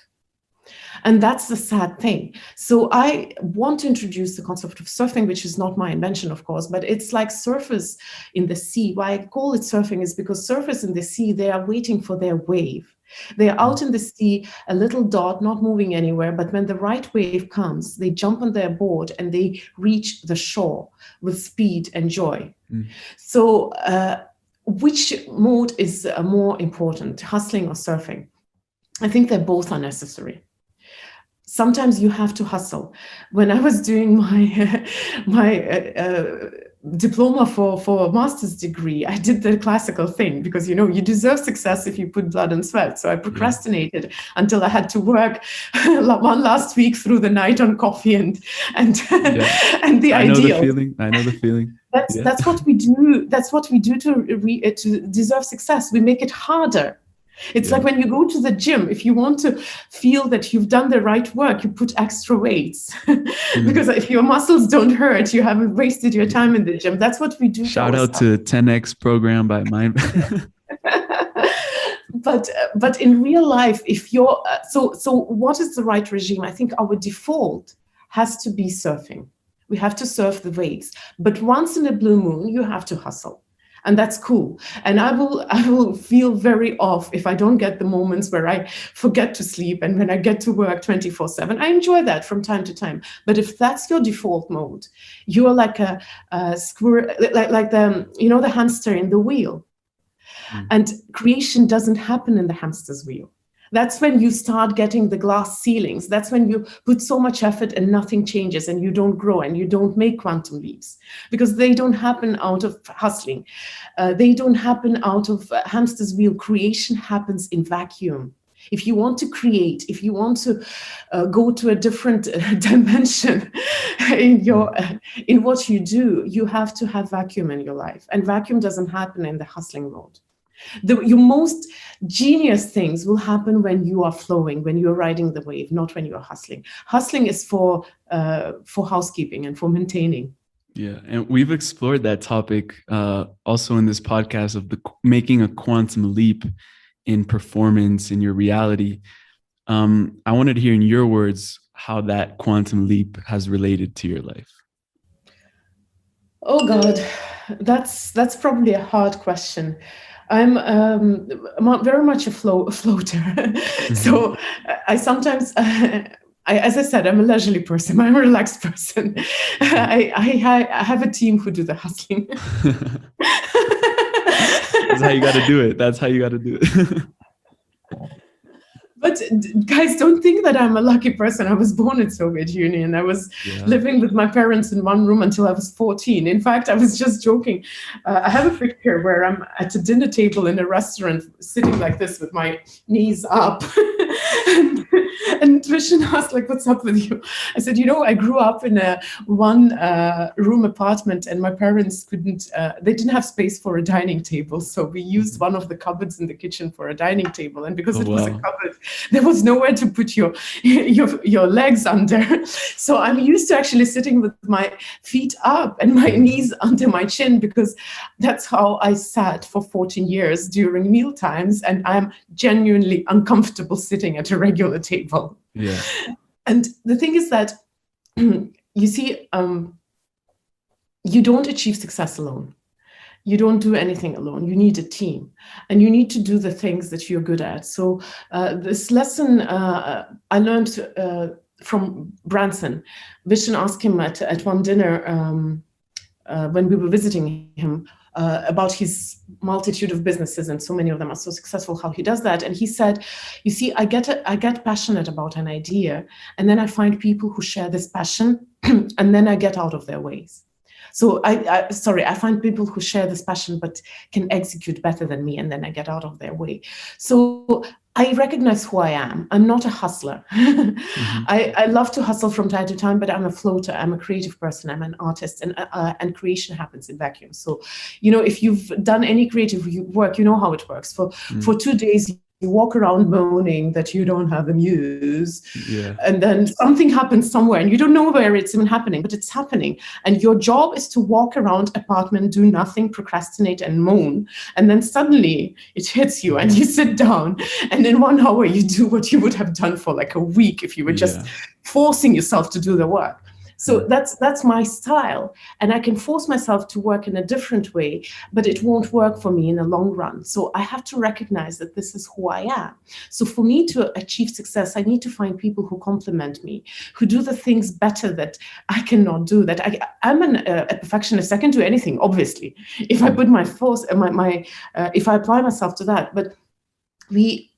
And that's the sad thing. So I want to introduce the concept of surfing, which is not my invention, of course, but it's like surfers in the sea. Why I call it surfing is because surfers in the sea, they are waiting for their wave. They are out in the sea, a little dot, not moving anywhere, but when the right wave comes, they jump on their board and they reach the shore with speed and joy. So which mode is more important, hustling or surfing? I think they both are necessary. Sometimes you have to hustle. When I was doing my diploma for a master's degree, I did the classical thing because, you deserve success if you put blood and sweat. So I procrastinated until I had to work one last week through the night on coffee and the ideal. I know the feeling. That's what we do. That's what we do to deserve success. We make it harder. It's like when you go to the gym, if you want to feel that you've done the right work, you put extra weights. Because if your muscles don't hurt, you haven't wasted your time in the gym. That's what we do. Shout out to 10X program by Mindvalley. But in real life, if you're so what is the right regime? I think our default has to be surfing. We have to surf the waves. But once in a blue moon, you have to hustle. And that's cool. And I will feel very off if I don't get the moments where I forget to sleep and when I get to work 24/7. I enjoy that from time to time. But if that's your default mode, you're like a squirrel, like the hamster in the wheel. And creation doesn't happen in the hamster's wheel. That's when you start getting the glass ceilings. That's when you put so much effort and nothing changes and you don't grow and you don't make quantum leaps, because they don't happen out of hustling. They don't happen out of hamster's wheel. Creation happens in vacuum. If you want to create, if you want to go to a different dimension in what you do, you have to have vacuum in your life. And vacuum doesn't happen in the hustling mode. Your most genius things will happen when you are flowing, when you're riding the wave, not when you're hustling. Hustling is for housekeeping and for maintaining. Yeah, and we've explored that topic also in this podcast of making a quantum leap in performance, in your reality. I wanted to hear in your words how that quantum leap has related to your life. Oh God, that's probably a hard question. I'm very much a floater. Mm-hmm. So I sometimes, as I said, I'm a leisurely person. I'm a relaxed person. I have a team who do the hustling. That's how you got to do it. That's how you got to do it. But guys, don't think that I'm a lucky person. I was born in Soviet Union. I was living with my parents in one room until I was 14. In fact, I was just joking. I have a picture where I'm at a dinner table in a restaurant, sitting like this with my knees up. And Vishen asked, like, what's up with you? I said, I grew up in a one-room apartment, and my parents they didn't have space for a dining table. So we used one of the cupboards in the kitchen for a dining table. And because it was a cupboard, there was nowhere to put your legs under. So I'm used to actually sitting with my feet up and my knees under my chin, because that's how I sat for 14 years during meal times. And I'm genuinely uncomfortable sitting at a regular table. Yeah. And the thing is that, you see, you don't achieve success alone. You don't do anything alone. You need a team, and you need to do the things that you're good at. So this lesson I learned from Branson. Vishen asked him at one dinner when we were visiting him about his multitude of businesses, and so many of them are so successful, how he does that. And he said, you see, I get passionate about an idea, and then I find people who share this passion, and then I get out of their ways. So I find people who share this passion but can execute better than me, and then I get out of their way. So I recognize who I am. I'm not a hustler. Mm-hmm. I love to hustle from time to time, but I'm a floater. I'm a creative person. I'm an artist, and creation happens in vacuum. So, if you've done any creative work, you know how it works. For 2 days, you walk around moaning that you don't have a muse, and then something happens somewhere, and you don't know where it's even happening, but it's happening. And your job is to walk around apartment, do nothing, procrastinate, and moan. And then suddenly it hits you, and you sit down, and in 1 hour you do what you would have done for like a week if you were just forcing yourself to do the work. So that's my style, and I can force myself to work in a different way, but it won't work for me in the long run. So I have to recognize that this is who I am. So for me to achieve success, I need to find people who complement me, who do the things better that I cannot do. That I'm a perfectionist. I can do anything, obviously, if I put my force, if I apply myself to that. But we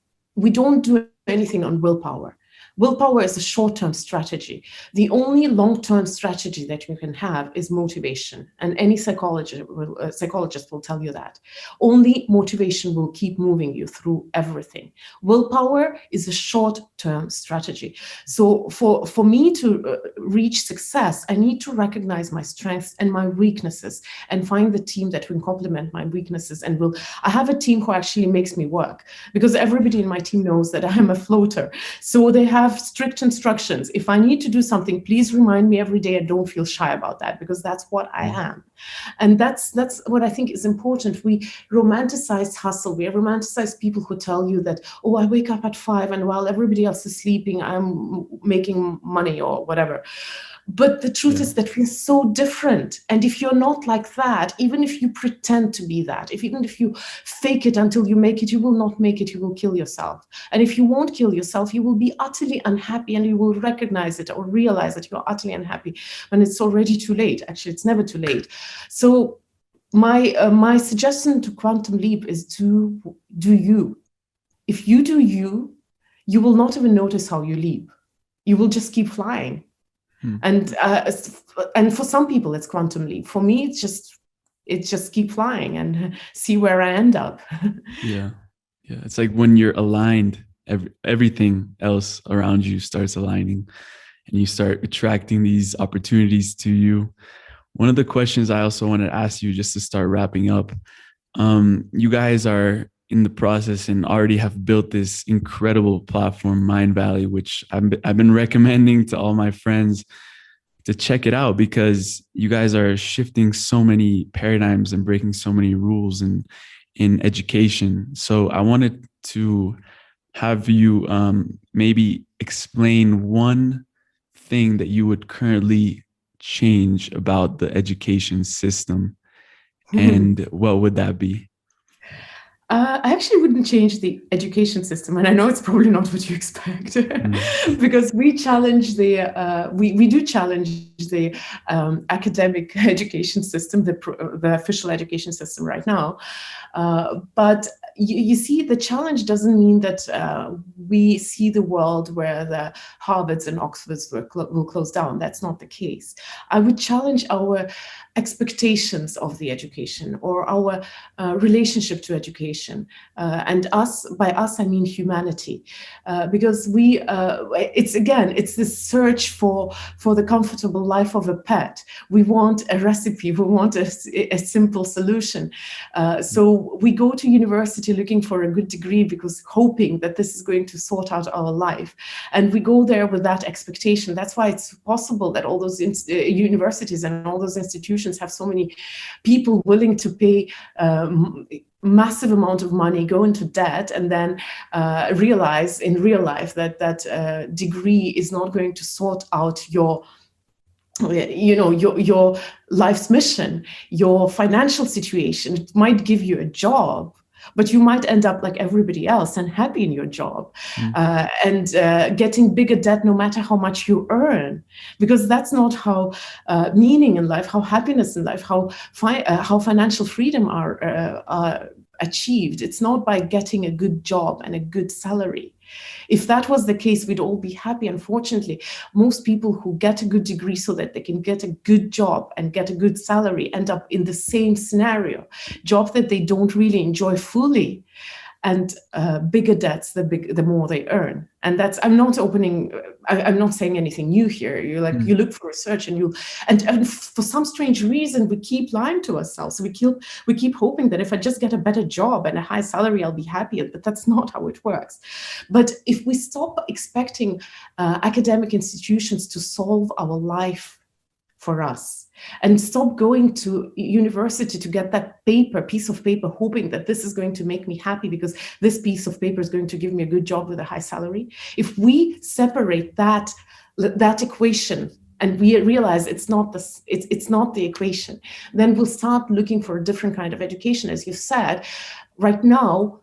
don't do anything on willpower. Willpower is a short-term strategy. The only long-term strategy that you can have is motivation. And any psychologist will tell you that. Only motivation will keep moving you through everything. Willpower is a short-term strategy. So for me to reach success, I need to recognize my strengths and my weaknesses and find the team that will complement my weaknesses. And I have a team who actually makes me work, because everybody in my team knows that I'm a floater. So they have strict instructions. If I need to do something, please remind me every day, and don't feel shy about that, because that's what I am. And that's what I think is important. We romanticize hustle. We romanticize people who tell you that, oh, I wake up at 5 and while everybody else is sleeping, I'm making money or whatever. But the truth is that we're so different. And if you're not like that, even if you pretend to be that, even if you fake it until you make it, you will not make it, you will kill yourself. And if you won't kill yourself, you will be utterly unhappy, and you will recognize it or realize that you're utterly unhappy when it's already too late. Actually, it's never too late. So my suggestion to Quantum Leap is to do you. If you do you, you will not even notice how you leap. You will just keep flying. And for some people, it's Quantum Leap. For me, it's just keep flying and see where I end up. Yeah. It's like when you're aligned, everything else around you starts aligning, and you start attracting these opportunities to you. One of the questions I also want to ask you, just to start wrapping up, you guys are in the process and already have built this incredible platform, Mindvalley, which I've been recommending to all my friends to check it out, because you guys are shifting so many paradigms and breaking so many rules in education. So I wanted to have you maybe explain one thing that you would currently change about the education system, and what would that be? I actually wouldn't change the education system, and I know it's probably not what you expect, because we challenge we do challenge the academic education system, the official education system right now. But you see, the challenge doesn't mean that we see the world where the Harvards and Oxfords will close down. That's not the case. I would challenge our expectations of the education, or our relationship to education, and by us I mean humanity, because it's this search for the comfortable life of a pet. We want a recipe, we want a simple solution, so we go to university looking for a good degree, because hoping that this is going to sort out our life, and we go there with that expectation. That's why it's possible that all those universities and all those institutions have so many people willing to pay massive amount of money, go into debt, and then realize in real life that degree is not going to sort out your life's mission, your financial situation. It might give you a job, but you might end up like everybody else, unhappy in your job, and getting bigger debt no matter how much you earn, because that's not how meaning in life, how happiness in life, how financial freedom are achieved. It's not by getting a good job and a good salary. If that was the case, we'd all be happy. Unfortunately, most people who get a good degree so that they can get a good job and get a good salary end up in the same scenario, job that they don't really enjoy fully, and bigger debts the more they earn. And that's, I'm not saying anything new here. You look for research, and for some strange reason we keep lying to ourselves. We keep hoping that if I just get a better job and a high salary, I'll be happy. But that's not how it works. But if we stop expecting academic institutions to solve our life for us, and stop going to university to get that piece of paper, hoping that this is going to make me happy because this piece of paper is going to give me a good job with a high salary. If we separate that equation and we realize it's not the equation, then we'll start looking for a different kind of education. As you said, right now,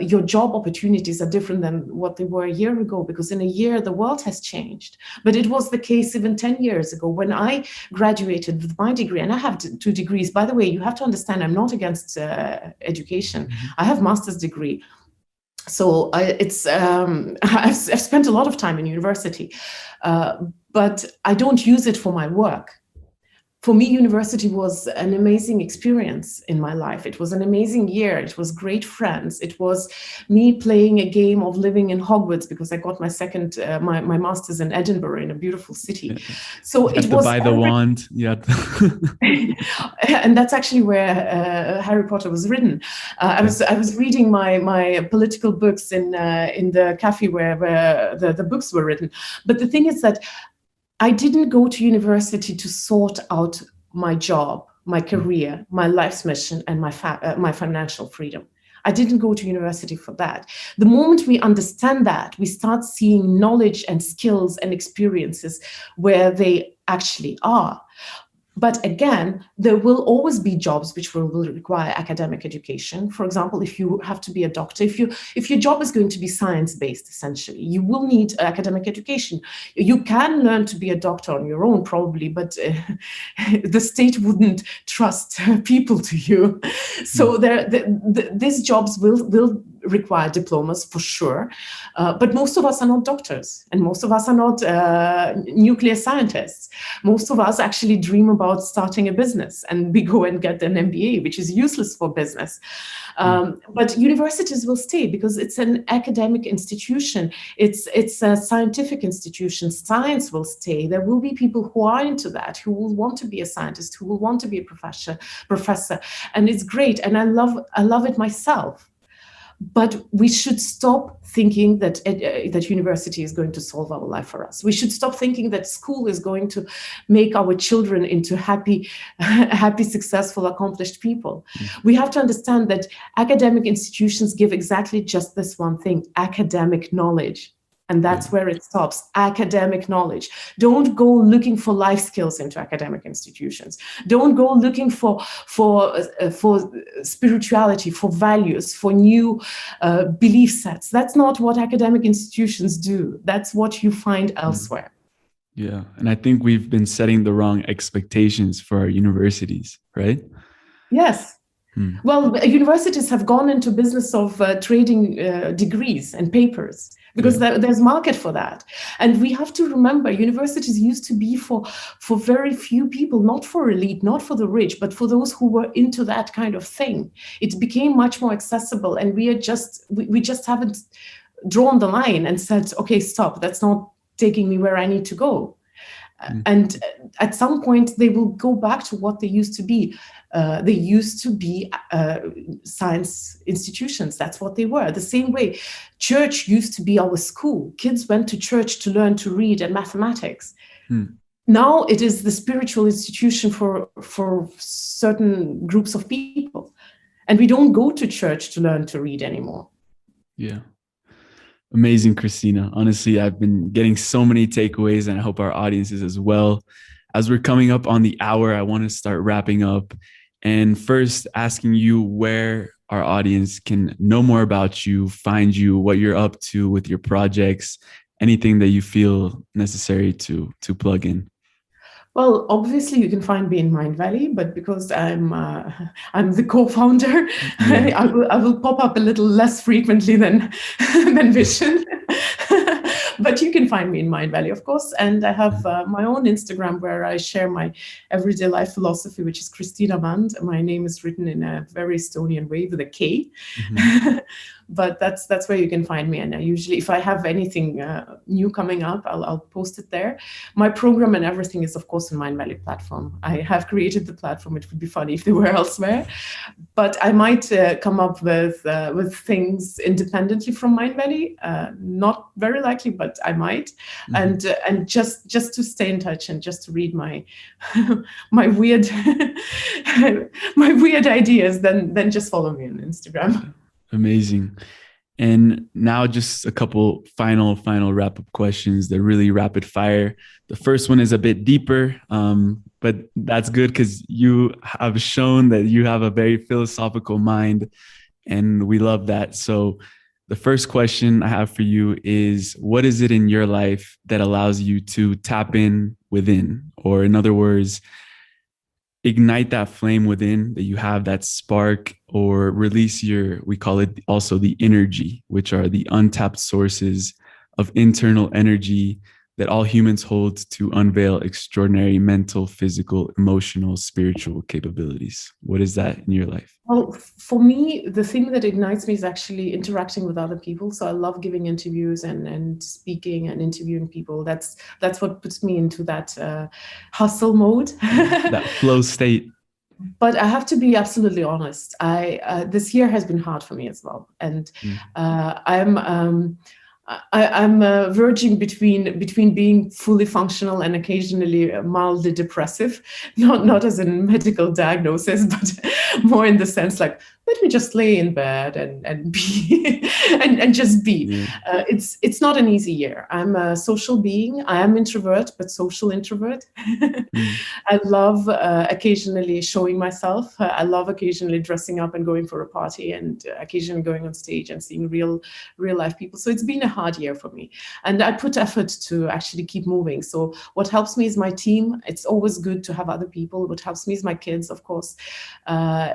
your job opportunities are different than what they were a year ago, because in a year the world has changed. But it was the case even 10 years ago when I graduated with my degree, and I have 2 degrees. By the way, you have to understand, I'm not against education. I have a master's degree. So I've spent a lot of time in university, but I don't use it for my work. For me, university was an amazing experience in my life. It was an amazing year. It was great friends. It was me playing a game of living in Hogwarts, because I got my my master's in Edinburgh, in a beautiful city. So it was to buy the wand. Yeah. And that's actually where Harry Potter was written. I was reading my political books in the cafe where the books were written. But the thing is that I didn't go to university to sort out my job, my career, my life's mission, and my financial freedom. I didn't go to university for that. The moment we understand that, we start seeing knowledge and skills and experiences where they actually are. But again, there will always be jobs which will require academic education. For example, if you have to be a doctor, if your job is going to be science-based, essentially, you will need academic education. You can learn to be a doctor on your own, probably, but the state wouldn't trust people to you. So these jobs will require diplomas for sure, but most of us are not doctors, and most of us are not nuclear scientists. Most of us actually dream about starting a business, and we go and get an MBA, which is useless for business. But universities will stay because it's an academic institution. It's a scientific institution. Science will stay. There will be people who are into that, who will want to be a scientist, who will want to be a professor, and it's great. And I love it myself. But we should stop thinking that university is going to solve our life for us. We should stop thinking that school is going to make our children into happy, successful, accomplished people. We have to understand that academic institutions give exactly just this one thing: academic knowledge. And that's where it stops. Academic knowledge. Don't go looking for life skills into academic institutions. Don't go looking for spirituality, for values, for new belief sets. That's not what academic institutions do. That's what you find elsewhere. Yeah, and I think we've been setting the wrong expectations for our universities, right? Yes. Well, universities have gone into business of trading degrees and papers, because there's market for that. And we have to remember, universities used to be for very few people, not for elite, not for the rich, but for those who were into that kind of thing. It became much more accessible, and we just haven't drawn the line and said, okay, stop, that's not taking me where I need to go. And at some point, they will go back to what they used to be. They used to be science institutions. That's what they were. The same way, church used to be our school. Kids went to church to learn to read and mathematics. Now it is the spiritual institution for certain groups of people. And we don't go to church to learn to read anymore. Yeah. Amazing, Kristina. Honestly, I've been getting so many takeaways, and I hope our audiences as well. As we're coming up on the hour, I want to start wrapping up. And first, asking you where our audience can know more about you, find you, what you're up to with your projects, anything that you feel necessary to plug in. Well, obviously, you can find me in Mindvalley, but because I'm the co-founder, I will pop up a little less frequently than Vision. But you can find me in Mindvalley, of course. And I have my own Instagram where I share my everyday life philosophy, which is Kristina Mänd. My name is written in a very Estonian way with a K. But that's where you can find me. And I usually, if I have anything new coming up, I'll post it there. My program and everything is, of course, in Mindvalley platform. I have created the platform. It would be funny if they were elsewhere. But I might come up with things independently from Mindvalley. Not very likely, but I might. And just to stay in touch and just to read my my weird ideas, then just follow me on Instagram. Amazing. And now just a couple final wrap-up questions. They're really rapid fire. The first one is a bit deeper, but that's good because you have shown that you have a very philosophical mind, and we love that. So the first question I have for you is, what is it in your life that allows you to tap in within? Or in other words, ignite that flame within that you have, that spark, or release we call it also the energy, which are the untapped sources of internal energy that all humans hold to unveil extraordinary mental, physical, emotional, spiritual capabilities. What is that in your life? Well, for me, the thing that ignites me is actually interacting with other people. So I love giving interviews and speaking and interviewing people. That's what puts me into that hustle mode. That flow state. But I have to be absolutely honest. This year has been hard for me as well. And I'm verging between being fully functional and occasionally mildly depressive, not as a medical diagnosis, but more in the sense like, let me just lay in bed and be and just be. Yeah. It's not an easy year. I'm a social being. I am introvert, but social introvert. I love occasionally showing myself. I love occasionally dressing up and going for a party, and occasionally going on stage and seeing real life people. So it's been a hard year for me, and I put effort to actually keep moving. So what helps me is my team. It's always good to have other people. What helps me is my kids, of course.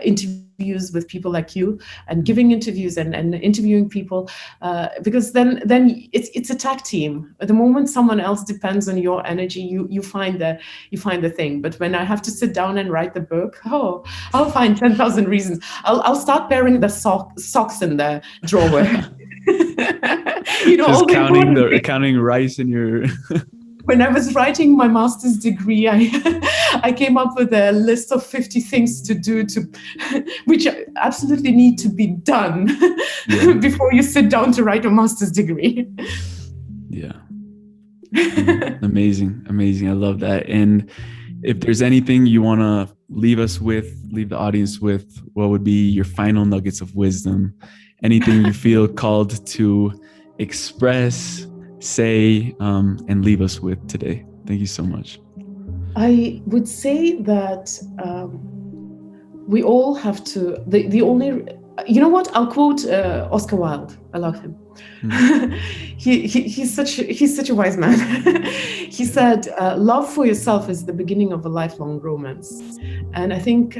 Interviews with people like you, and giving interviews and interviewing people, because then it's a tag team. At the moment someone else depends on your energy, you find the thing. But when I have to sit down and write the book, I'll find 10,000 reasons. I'll start wearing the socks in the drawer. Just counting rice in your When I was writing my master's degree, I came up with a list of 50 things to do, which absolutely need to be done before you sit down to write a master's degree. Yeah. Amazing. I love that. And if there's anything you want to leave the audience with, what would be your final nuggets of wisdom? Anything you feel called to express, say, and leave us with today? Thank you so much. I would say that we all have to, the only, you know what, I'll quote Oscar Wilde. I love him. He's such a wise man. He said, love for yourself is the beginning of a lifelong romance. And I think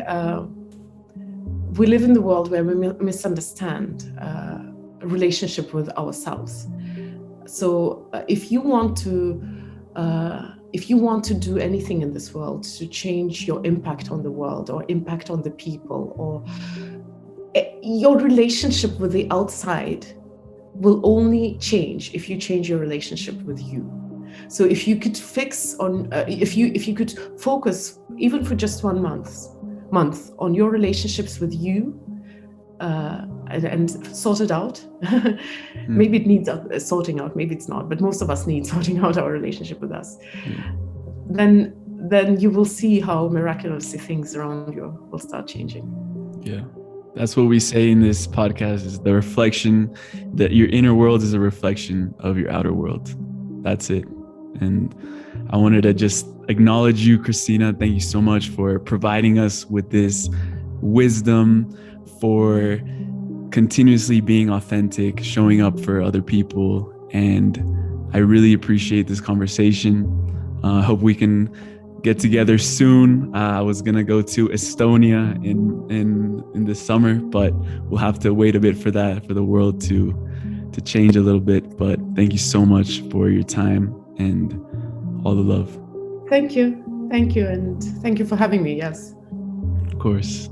we live in the world where we misunderstand a relationship with ourselves. So if you want to do anything in this world, to change your impact on the world or impact on the people, or your relationship with the outside will only change if you change your relationship with you. So if you could if you could focus even for just 1 month on your relationships with you, and sort it out. Maybe it needs sorting out, maybe it's not, but most of us need sorting out our relationship with us. Then you will see how miraculously things around you will start changing. Yeah. That's what we say in this podcast, is the reflection, that your inner world is a reflection of your outer world. That's it. And I wanted to just acknowledge you, Kristina. Thank you so much for providing us with this wisdom, for continuously being authentic, showing up for other people. And I really appreciate this conversation. I hope we can get together soon. I was gonna go to Estonia in the summer, but we'll have to wait a bit for that, for the world to change a little bit. But thank you so much for your time and all the love. Thank you, and thank you for having me. Yes, of course.